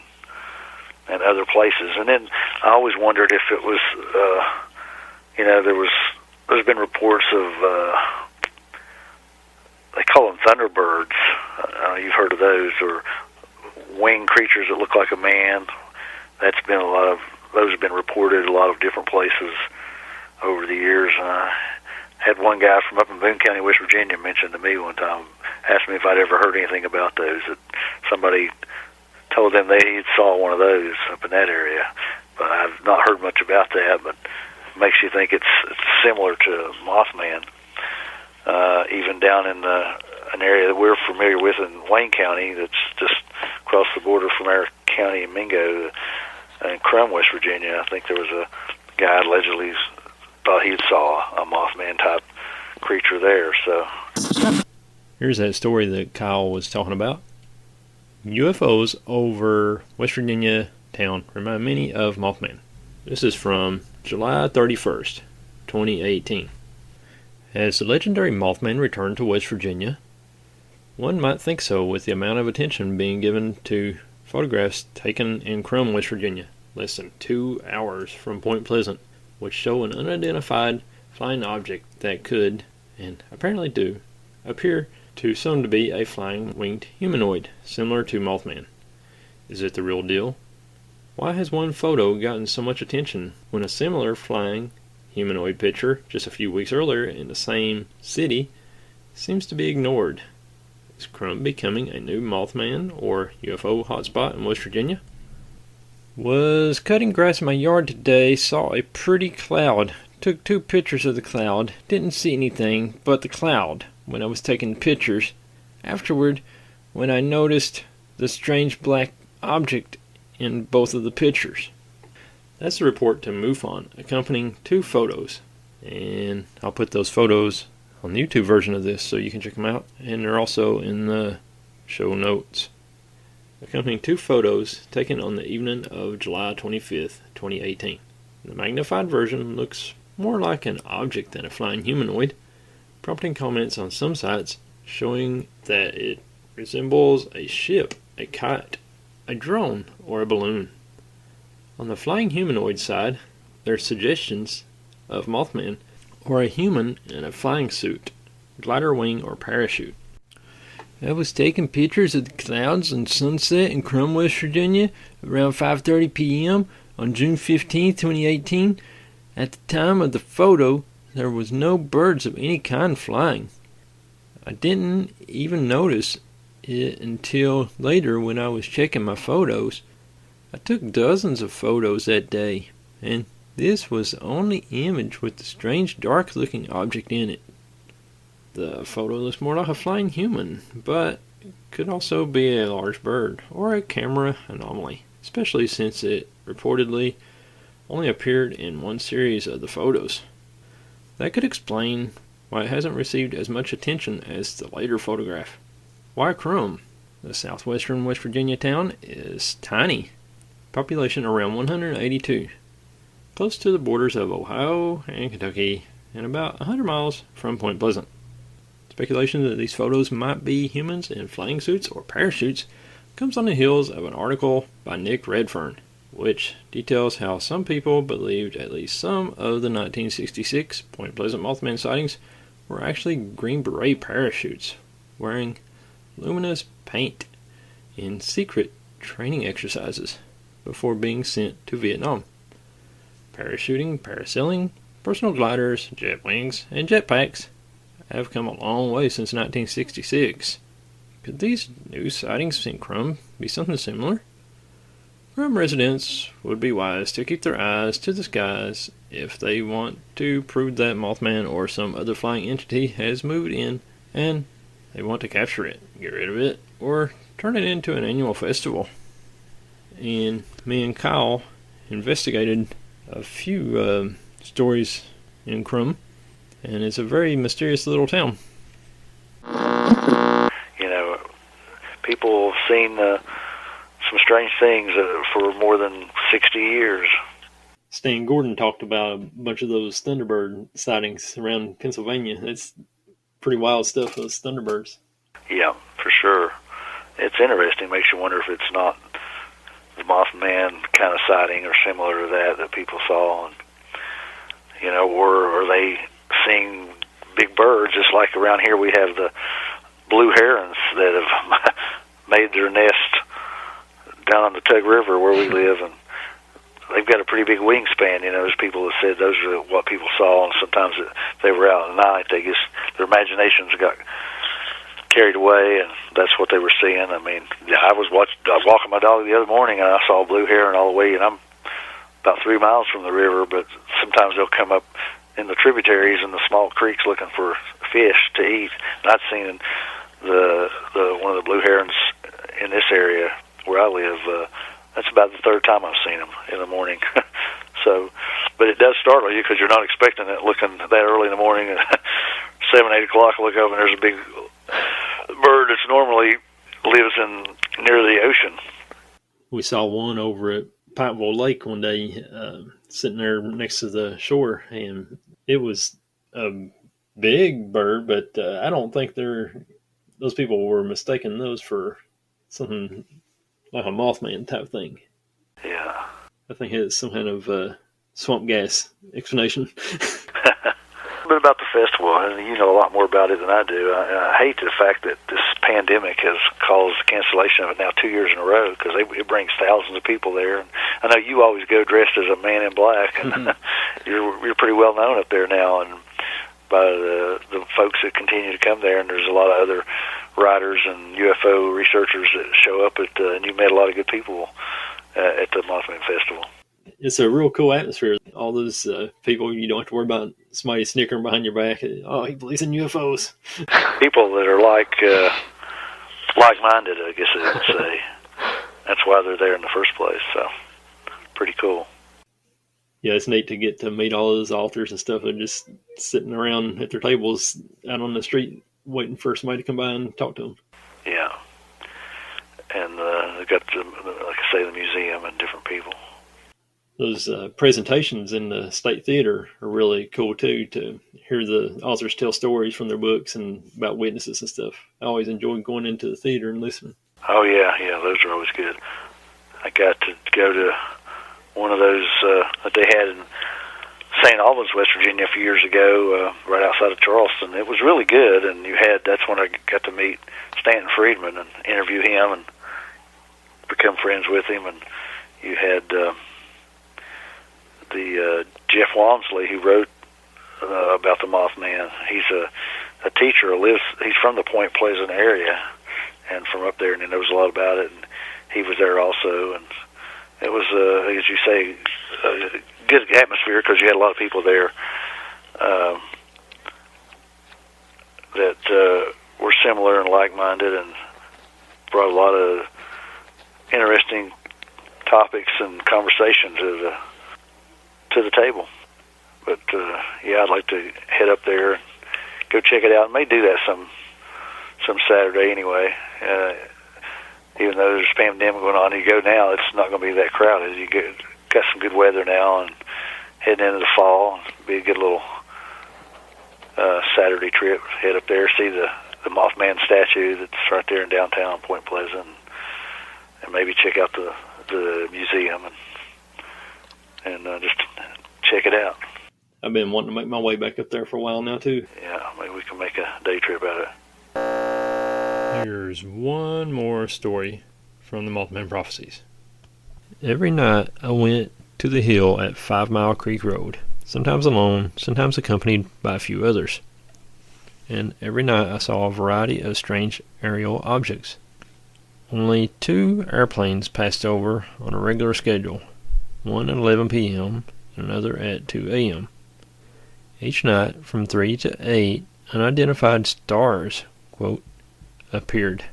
[SPEAKER 3] and other places. And then I always wondered if it was, there's been reports of, they call them Thunderbirds. You've heard of those, or winged creatures that look like a man. Those have been reported a lot of different places over the years. I had one guy from up in Boone County, West Virginia, mention to me one time, asked me if I'd ever heard anything about those, that somebody told them they saw one of those up in that area. But I've not heard much about that, but it makes you think it's similar to Mothman. Even down in an area that we're familiar with in Wayne County, that's just across the border from our county in Mingo, in Crum, West Virginia. I think there was a guy allegedly thought he saw a Mothman-type creature there. So
[SPEAKER 1] here's that story that Kyle was talking about. UFOs over West Virginia town remind many of Mothman. This is from July 31st, 2018. Has the legendary Mothman returned to West Virginia? One might think so, with the amount of attention being given to photographs taken in Crum, West Virginia, less than 2 hours from Point Pleasant, which show an unidentified flying object that could, and apparently do, appear to some to be a flying winged humanoid, similar to Mothman. Is it the real deal? Why has one photo gotten so much attention when a similar flying humanoid picture just a few weeks earlier in the same city seems to be ignored? Is Crum becoming a new Mothman or UFO hotspot in West Virginia? Was cutting grass in my yard today, saw a pretty cloud. Took 2 pictures of the cloud. Didn't see anything but the cloud when I was taking pictures. Afterward, when I noticed the strange black object in both of the pictures. That's the report to MUFON, accompanying 2 photos. And I'll put those photos on the YouTube version of this so you can check them out. And they're also in the show notes. Accompanying 2 photos taken on the evening of July 25th, 2018. The magnified version looks more like an object than a flying humanoid, prompting comments on some sites showing that it resembles a ship, a kite, a drone, or a balloon. On the flying humanoid side, there are suggestions of Mothman or a human in a flying suit, glider wing, or parachute. I was taking pictures of the clouds and sunset in Crum, West Virginia around 5:30 p.m. on June 15, 2018. At the time of the photo, there was no birds of any kind flying. I didn't even notice it until later when I was checking my photos. I took dozens of photos that day. and this was the only image with the strange dark-looking object in it. The photo looks more like a flying human, but could also be a large bird or a camera anomaly, especially since it reportedly only appeared in one series of the photos. That could explain why it hasn't received as much attention as the later photograph. Why Crum? The southwestern West Virginia town is tiny, population around 182, close to the borders of Ohio and Kentucky, and about 100 miles from Point Pleasant. Speculation that these photos might be humans in flying suits or parachutes comes on the heels of an article by Nick Redfern, which details how some people believed at least some of the 1966 Point Pleasant Mothman sightings were actually Green Beret parachutes wearing luminous paint in secret training exercises before being sent to Vietnam. Parachuting, parasailing, personal gliders, jet wings, and jetpacks have come a long way since 1966. Could these new sightings in Crum be something similar? Crum residents would be wise to keep their eyes to the skies if they want to prove that Mothman or some other flying entity has moved in and they want to capture it, get rid of it, or turn it into an annual festival. And me and Kyle investigated a few stories in Crum, and it's a very mysterious little town.
[SPEAKER 3] You know, people have seen some strange things for more than 60 years.
[SPEAKER 1] Stan Gordon talked about a bunch of those Thunderbird sightings around Pennsylvania. It's pretty wild stuff, those Thunderbirds.
[SPEAKER 3] Yeah, for sure. It's interesting. Makes you wonder if it's not the Mothman kind of sighting or similar to that people saw. And, you know, or are they seeing big birds? Just like around here we have the blue herons that have made their nest down on the Tug River where we live, and they've got a pretty big wingspan. You know, there's people that said those are what people saw, and sometimes if they were out at night, they just, their imaginations got carried away, and that's what they were seeing. I mean, yeah, I was walking my dog the other morning, and I saw a blue heron all the way, and I'm about 3 miles from the river, but sometimes they'll come up in the tributaries and the small creeks looking for fish to eat. And I'd seen the one of the blue herons in this area where I live. That's about the third time I've seen them in the morning. So, but it does startle you because you're not expecting it looking that early in the morning at 7, 8 o'clock. Look up and there's a big bird that's normally lives near the ocean.
[SPEAKER 1] We saw one over at Pikeville Lake one day, sitting there next to the shore, and it was a big bird, but I don't think those people were mistaking those for something like a Mothman type thing.
[SPEAKER 3] Yeah.
[SPEAKER 1] I think it's some kind of swamp gas explanation.
[SPEAKER 3] A bit about the festival, and you know a lot more about it than I do. I hate the fact that this pandemic has caused cancellation of it now 2 years in a row, because it brings thousands of people there. And I know you always go dressed as a man in black, and you're pretty well known up there now, and by the folks that continue to come there. And there's a lot of other writers and UFO researchers that show up at, and you met a lot of good people at the Mothman Festival.
[SPEAKER 1] It's a real cool atmosphere. All those people, you don't have to worry about somebody snickering behind your back. Oh, he believes in UFOs.
[SPEAKER 3] People that are like-minded, I guess I would say. That's why they're there in the first place. So, pretty cool.
[SPEAKER 1] Yeah, it's neat to get to meet all those authors and stuff. They're just sitting around at their tables out on the street waiting for somebody to come by and talk to them.
[SPEAKER 3] Yeah. And they've got, like I say, the museum and different people.
[SPEAKER 1] Those presentations in the State Theater are really cool, too, to hear the authors tell stories from their books and about witnesses and stuff. I always enjoy going into the theater and listening.
[SPEAKER 3] Oh, yeah, those are always good. I got to go to one of those that they had in St. Albans, West Virginia a few years ago, right outside of Charleston. It was really good, and that's when I got to meet Stanton Friedman and interview him and become friends with him. And you had the Jeff Walmsley, who wrote about the Mothman. He's a teacher. He's from the Point Pleasant area and from up there, and he knows a lot about it. And he was there also, and it was, as you say, good atmosphere because you had a lot of people there that were similar and like-minded, and brought a lot of interesting topics and conversation to the table. But yeah, I'd like to head up there and go check it out. I may do that some Saturday anyway. Even though there's a pandemic going on, you go now, it's not going to be that crowded. You got some good weather now, and heading into the fall, it'll be a good little Saturday trip. Head up there, see the Mothman statue that's right there in downtown Point Pleasant, and maybe check out the museum and just check it out.
[SPEAKER 1] I've been wanting to make my way back up there for a while now, too.
[SPEAKER 3] Yeah, maybe we can make a day trip out of it.
[SPEAKER 1] Here's one more story from the Mothman Prophecies. Every night I went to the hill at 5 Mile Creek Road, sometimes alone, sometimes accompanied by a few others. And every night I saw a variety of strange aerial objects. Only 2 airplanes passed over on a regular schedule, one at 11 p.m. and another at 2 a.m. Each night, from 3 to 8, unidentified stars, quote, appeared.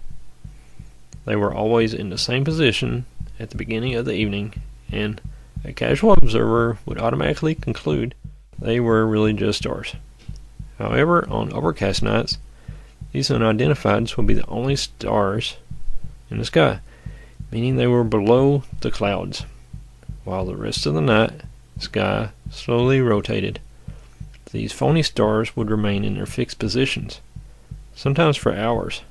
[SPEAKER 1] They were always in the same position at the beginning of the evening, and a casual observer would automatically conclude they were really just stars. However, on overcast nights, these unidentifieds would be the only stars in the sky, meaning they were below the clouds, while the rest of the night, the sky slowly rotated. These phony stars would remain in their fixed positions, sometimes for hours,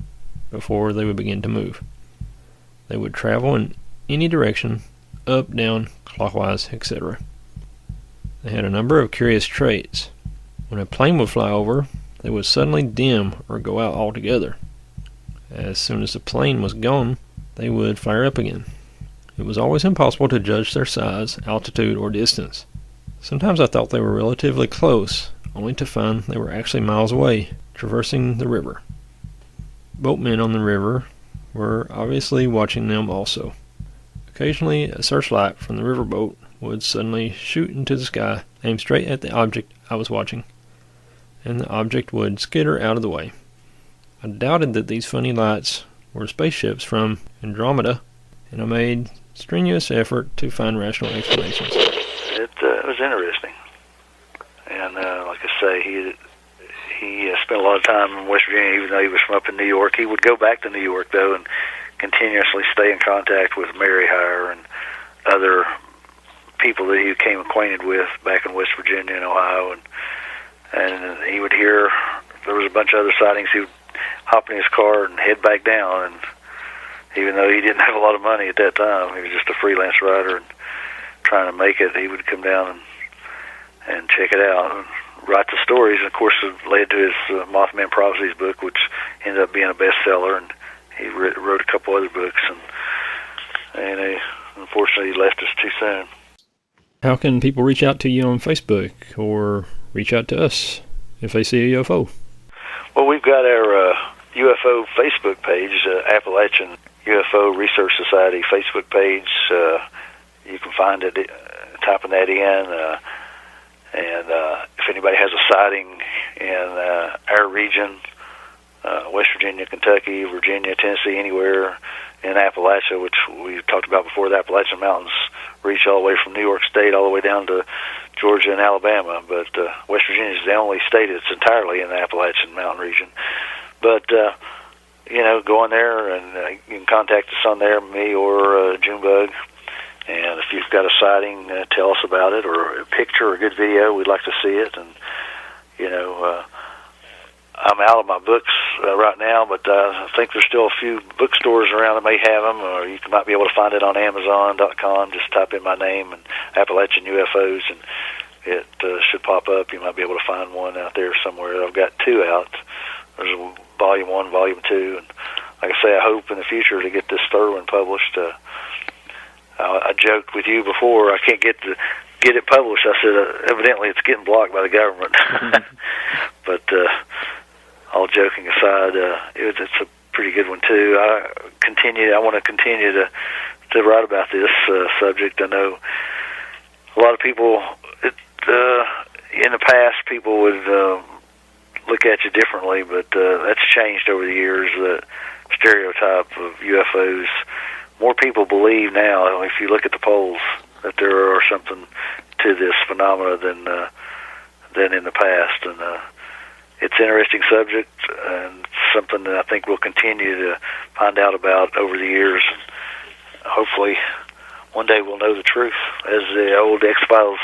[SPEAKER 1] before they would begin to move. They would travel in any direction, up, down, clockwise, etc. They had a number of curious traits. When a plane would fly over, they would suddenly dim or go out altogether. As soon as the plane was gone, they would flare up again. It was always impossible to judge their size, altitude, or distance. Sometimes I thought they were relatively close, only to find they were actually miles away, traversing the river. Boatmen on the river were obviously watching them also. Occasionally, a searchlight from the riverboat would suddenly shoot into the sky, aimed straight at the object I was watching, and the object would skitter out of the way. I doubted that these funny lights were spaceships from Andromeda, and I made strenuous effort to find rational explanations.
[SPEAKER 3] It was interesting, and like I say, he spent a lot of time in West Virginia, even though he was from up in New York. He would go back to New York, though, and continuously stay in contact with Mary Hire and other people that he became acquainted with back in West Virginia and Ohio, and he would hear there was a bunch of other sightings. He would hop in his car and head back down, and even though he didn't have a lot of money at that time, he was just a freelance writer and trying to make it, he would come down and check it out and write the stories. And of course, it led to his Mothman Prophecies book, which ended up being a bestseller, and he wrote a couple other books, and unfortunately he left us too soon.
[SPEAKER 1] How can people reach out to you on Facebook or reach out to us if they see a UFO?
[SPEAKER 3] Well, we've got our UFO Facebook page, Appalachian UFO Research Society Facebook page. You can find it, typing that in, and if anybody has a sighting in our region, West Virginia, Kentucky, Virginia, Tennessee, anywhere in Appalachia, which we talked about before, the Appalachian Mountains reach all the way from New York State all the way down to Georgia and Alabama, but West Virginia is the only state that's entirely in the Appalachian Mountain region. But go on there and you can contact us on there, me or Junebug. And if you've got a sighting, tell us about it, or a picture or a good video. We'd like to see it. And I'm out of my books right now, but I think there's still a few bookstores around that may have them, or you might be able to find it on Amazon.com. Just type in my name and Appalachian UFOs, and it should pop up. You might be able to find one out there somewhere. I've got 2 out. There's a Volume 1, Volume 2, and like I say, I hope in the future to get this third one published. I joked with you before, I can't get it published. I said, evidently it's getting blocked by the government. But all joking aside, it's a pretty good one too. I want to continue to write about this subject. I know a lot of people, in the past, people would look at you differently, but that's changed over the years. The stereotype of UFOs, more people believe now, if you look at the polls, that there are something to this phenomena than in the past. And it's an interesting subject, and something that I think we'll continue to find out about over the years. Hopefully, one day we'll know the truth. As the old X-Files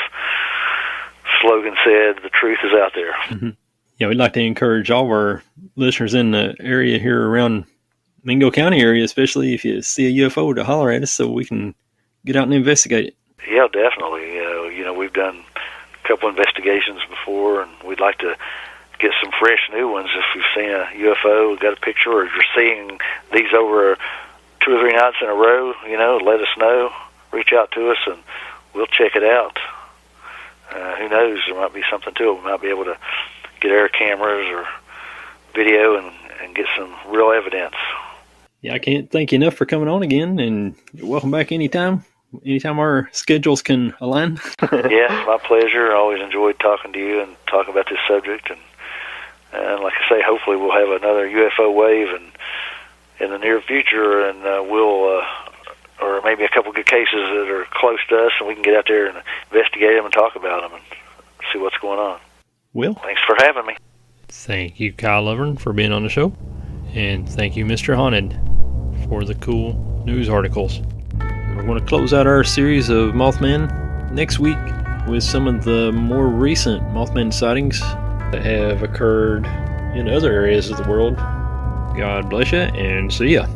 [SPEAKER 3] slogan said, the truth is out there.
[SPEAKER 1] Mm-hmm. Yeah, we'd like to encourage all of our listeners in the area here around Mingo County area, especially if you see a UFO, to holler at us so we can get out and investigate it.
[SPEAKER 3] Yeah, definitely. We've done a couple investigations before, and we'd like to get some fresh new ones. If you've seen a UFO, got a picture, or you're seeing these over 2 or 3 nights in a row, let us know. Reach out to us, and we'll check it out. Who knows? There might be something to it. We might be able to get air cameras or video and get some real evidence.
[SPEAKER 1] Yeah, I can't thank you enough for coming on again, and you're welcome back anytime our schedules can align.
[SPEAKER 3] Yeah, my pleasure. I always enjoyed talking to you and talking about this subject. And like I say, hopefully we'll have another UFO wave in the near future, and we'll, or maybe a couple good cases that are close to us, and we can get out there and investigate them and talk about them and see what's going on.
[SPEAKER 1] Well,
[SPEAKER 3] thanks for having me.
[SPEAKER 1] Thank you, Kyle Lovern, for being on the show. And thank you, Mr. Haunted, for the cool news articles. We're going to close out our series of Mothman next week with some of the more recent Mothman sightings that have occurred in other areas of the world. God bless you, and see ya.